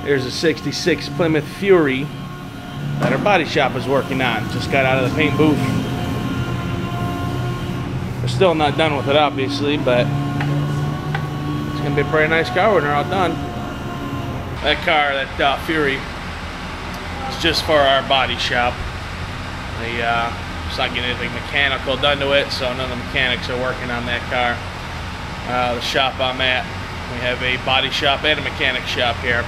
There's a 66 Plymouth Fury that our body shop is working on. Just got out of the paint booth. We're still not done with it, obviously, but it's gonna be a pretty nice car when they're all done. That car, that Fury, is just for our body shop. It's not getting anything mechanical done to it, so none of the mechanics are working on that car. The shop I'm at, we have a body shop and a mechanic shop here,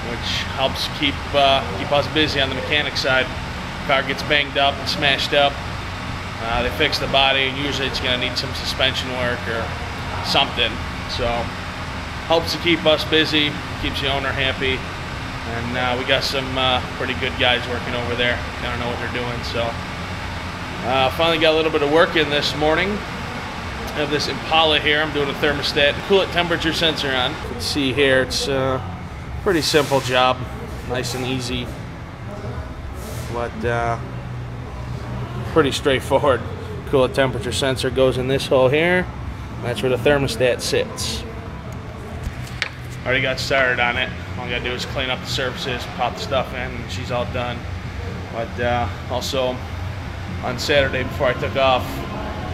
which helps keep us busy on the mechanic side. Car gets banged up and smashed up. They fix the body, and usually it's going to need some suspension work or something. So helps to keep us busy, keeps the owner happy, and we got some pretty good guys working over there. Kind of know what they're doing. So finally got a little bit of work in this morning. I have this Impala here. I'm doing a thermostat coolant temperature sensor on. You can see here it's a pretty simple job, nice and easy, but pretty straightforward. Coolant temperature sensor goes in this hole here. That's where the thermostat sits. Already got started on it. All I gotta do is clean up the surfaces, pop the stuff in, and she's all done. But also on Saturday before I took off,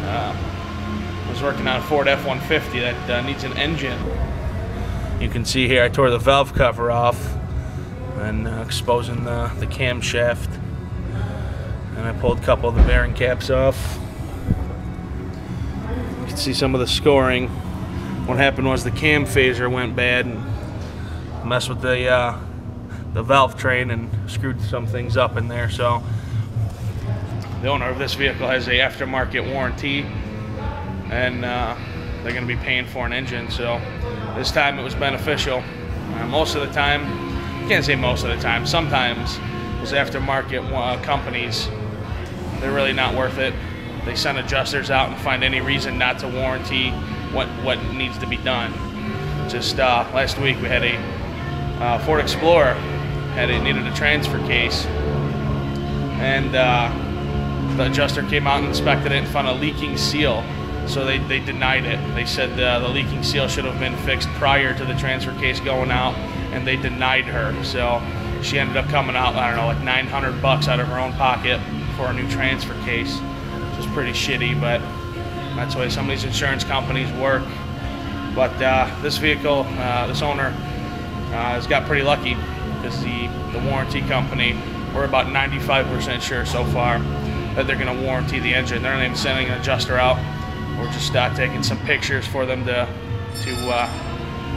I was working on a Ford F150 that needs an engine. You can see here I tore the valve cover off and exposing the camshaft, and I pulled a couple of the bearing caps off. You can see some of the scoring. What happened was the cam phasor went bad and messed with the valve train and screwed some things up in there. So the owner of this vehicle has a aftermarket warranty, and they're going to be paying for an engine. So this time it was beneficial. Most of the time, I can't say most of the time, sometimes those aftermarket companies, they're really not worth it. They send adjusters out and find any reason not to warranty what needs to be done. Just last week we had a Ford Explorer needed a transfer case, and the adjuster came out and inspected it and found a leaking seal. So they denied it. They said the leaking seal should have been fixed prior to the transfer case going out, and they denied her. So she ended up coming out, I don't know, like $900 out of her own pocket for a new transfer case, which is pretty shitty, but that's the way some of these insurance companies work. But this vehicle, this owner has got pretty lucky, because the warranty company, we're about 95% sure so far that they're going to warranty the engine. They're not even sending an adjuster out. We're just taking some pictures for them to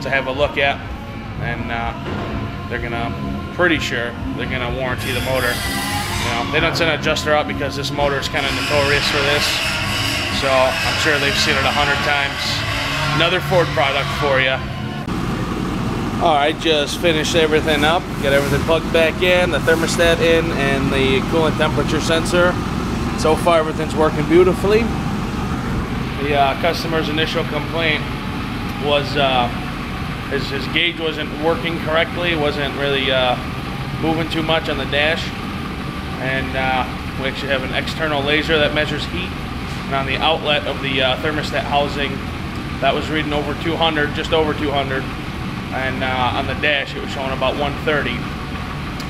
have a look at, and they're gonna, pretty sure they're gonna warranty the motor. You know, they don't send an adjuster out because this motor is kind of notorious for this, so I'm sure they've seen it 100 times. Another Ford product for you. All right, just finished everything up, got everything plugged back in, the thermostat in, and the coolant temperature sensor. So far everything's working beautifully. The customer's initial complaint was his gauge wasn't working correctly, wasn't really moving too much on the dash, and we actually have an external laser that measures heat, and on the outlet of the thermostat housing, that was reading over 200, just over 200, and on the dash it was showing about 130.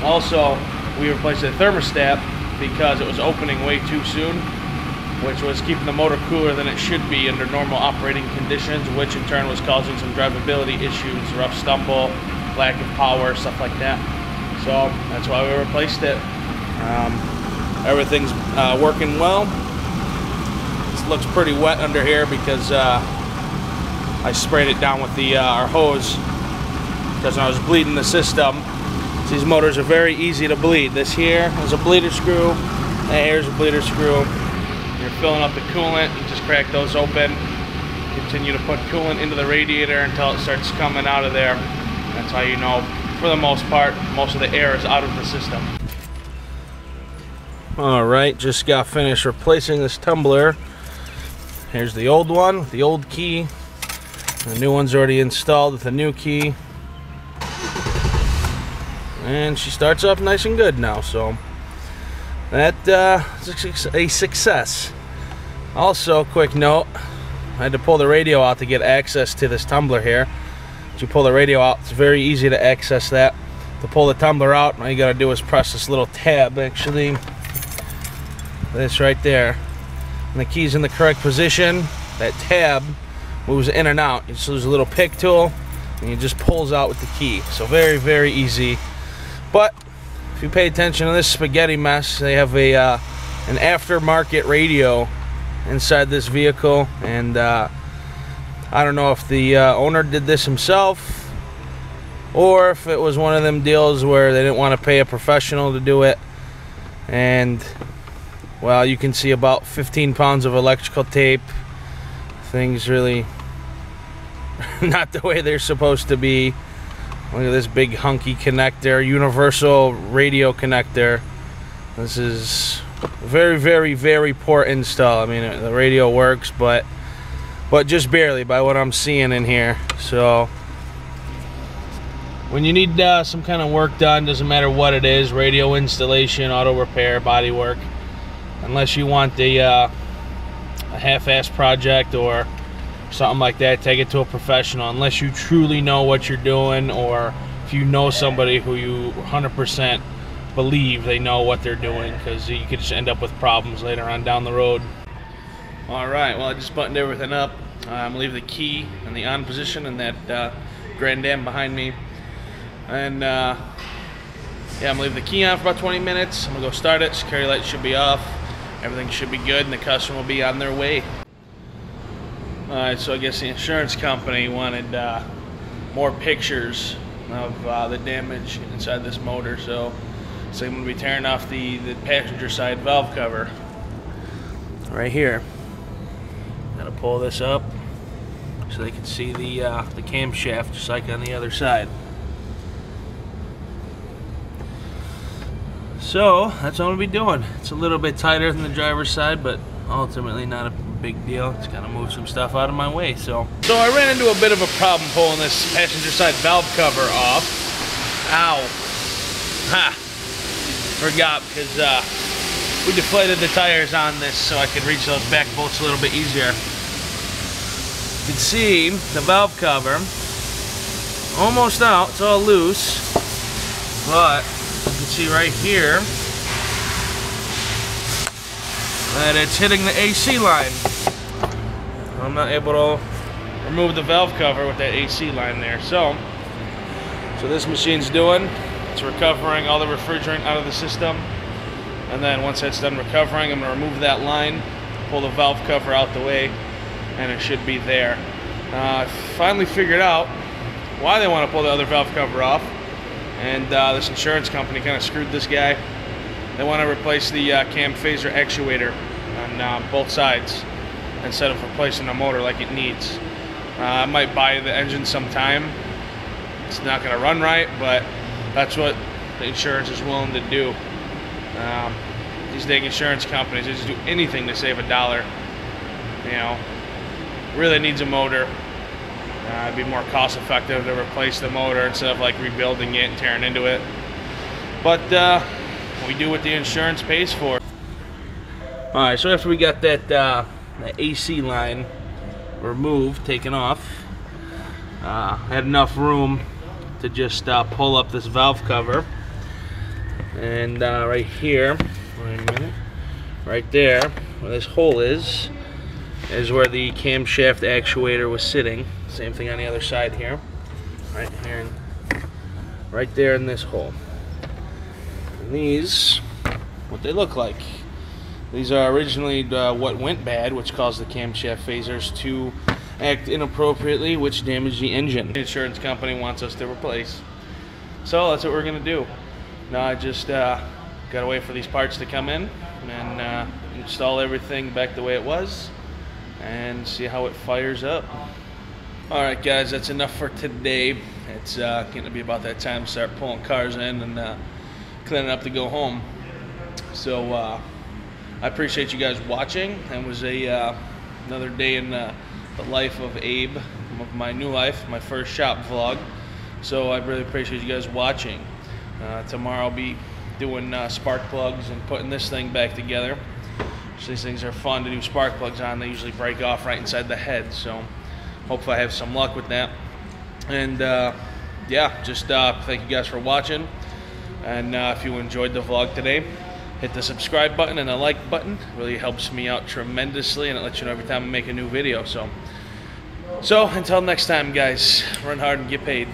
Also, we replaced the thermostat because it was opening way too soon, which was keeping the motor cooler than it should be under normal operating conditions, which in turn was causing some drivability issues, rough stumble, lack of power, stuff like that. So that's why we replaced it. Everything's working well. This looks pretty wet under here because I sprayed it down with our hose, because when I was bleeding the system, these motors are very easy to bleed. This here is a bleeder screw, and here's a bleeder screw. You're filling up the coolant, you just crack those open, continue to put coolant into the radiator until it starts coming out of there. That's how you know, for the most part, most of the air is out of the system. Alright, just got finished replacing this tumbler. Here's the old one, the old key. The new one's already installed with the new key. And she starts up nice and good now, so that is a success. Also, quick note, I had to pull the radio out to get access to this tumbler here. Once you pull the radio out, it's very easy to access that. to pull the tumbler out, all you gotta do is press this little tab, actually, this right there, and the key's in the correct position. That tab moves in and out. You just use a little pick tool and it just pulls out with the key. So very, very easy. But if you pay attention to this spaghetti mess, they have a an aftermarket radio inside this vehicle, and I don't know if the owner did this himself or if it was one of them deals where they didn't want to pay a professional to do it. And well, you can see about 15 pounds of electrical tape. Things really not the way they're supposed to be. Look at this big hunky connector, universal radio connector. This is very, very, very poor install. I mean, the radio works, but just barely by what I'm seeing in here. So when you need some kind of work done, doesn't matter what it is, radio installation, auto repair, body work, unless you want a half-ass project or something like that, take it to a professional. Unless you truly know what you're doing, or if you know somebody who you 100% believe they know what they're doing, because you could just end up with problems later on down the road. Alright, well, I just buttoned everything up. I'm gonna leave the key in the on position in that Grand Am behind me, and yeah, I'm gonna leave the key on for about 20 minutes. I'm gonna go start it. Security light should be off, everything should be good, and the customer will be on their way. Alright, so I guess the insurance company wanted more pictures of the damage inside this motor, so I'm going to be tearing off the passenger side valve cover right here. Gotta pull this up so they can see the camshaft just like on the other side. So that's what I'm going to be doing. It's a little bit tighter than the driver's side, but ultimately not a big deal. It's gonna move some stuff out of my way. So I ran into a bit of a problem pulling this passenger side valve cover off. Ow. Ha. Forgot, because we deflated the tires on this so I could reach those back bolts a little bit easier. You can see the valve cover almost out. It's all loose, but you can see right here that it's hitting the AC line. I'm not able to remove the valve cover with that AC line there. So this machine's doing, it's recovering all the refrigerant out of the system, and then once that's done recovering, I'm going to remove that line, pull the valve cover out the way, and it should be there. I finally figured out why they want to pull the other valve cover off, and this insurance company kind of screwed this guy. They want to replace the cam phasor actuator on both sides instead of replacing the motor like it needs. I might buy the engine sometime. It's not going to run right, but that's what the insurance is willing to do. These dang insurance companies, they just do anything to save $1. You know, really needs a motor. It'd be more cost effective to replace the motor instead of like rebuilding it and tearing into it. But we do what the insurance pays for. Alright, so after we got that AC line removed, taken off, I had enough room to just pull up this valve cover. And right here, wait a minute, right there, where this hole is where the camshaft actuator was sitting. Same thing on the other side here. Right here, right there in this hole. And these, what they look like. These are originally what went bad, which caused the camshaft phasors to act inappropriately, which damaged the engine. The insurance company wants us to replace. So that's what we're gonna do. Now I just gotta wait for these parts to come in and install everything back the way it was and see how it fires up. Alright guys, that's enough for today. It's getting to be about that time to start pulling cars in and cleaning up to go home. So I appreciate you guys watching. It was another day in the life of Abe, of my new life, my first shop vlog. So I really appreciate you guys watching. Tomorrow I'll be doing spark plugs and putting this thing back together. So these things are fun to do spark plugs on. They usually break off right inside the head, so hopefully I have some luck with that. And yeah, just thank you guys for watching. And if you enjoyed the vlog today, hit the subscribe button and the like button. It really helps me out tremendously, and it lets you know every time I make a new video. So until next time, guys, run hard and get paid.